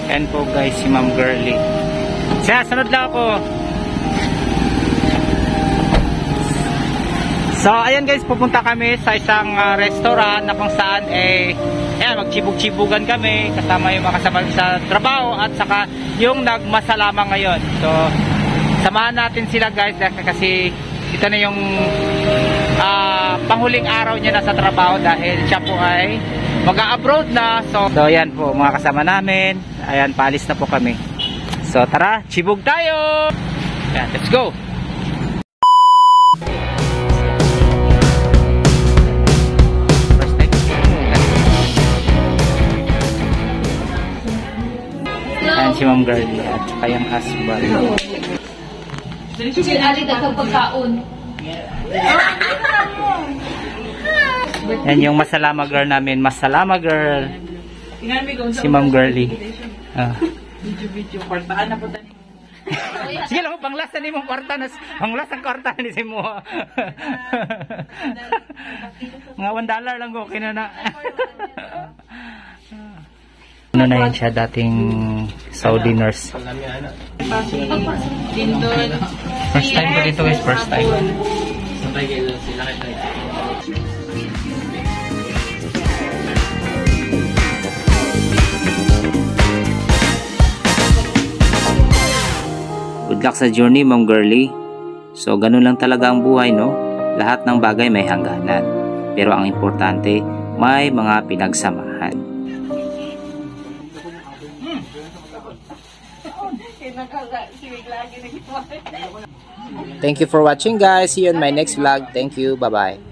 Yan po guys, si Ma'am Girly. Siya, sunod lang ako. So ayan guys, pupunta kami sa isang restaurant na kung saan magchibug-chibugan kami kasama yung mga kasama sa trabaho at saka yung nagmasalama ngayon. So samahan natin sila guys kasi ito na yung panghuling araw niya na sa trabaho dahil siya po ay mag-abroad na. So ayan po mga kasama namin. Ayan, paalis na po kami. So tara, chibug tayo. Ayan, let's go. Ayan si Ma'am Girly at saka yung husband. Sinali na sa pagkaon. Yan yung masalama girl namin. Masalama girl. Si Ma'am Girly. Video, kwartaan na po tayo. Sige lang, panglasan ni mong kwarta. Panglasan kwarta ni si mo. Mga $1 lang ko. Kinana. Ano na yun siya, dating Saudi nurse. First time ko dito guys, first time. Good luck sa journey, Ma'am Girly. So, ganun lang talaga ang buhay, no? Lahat ng bagay may hangganan. Pero ang importante, may mga pinagsamahan. Thank you for watching guys. See you in my next vlog. Thank you. Bye-bye.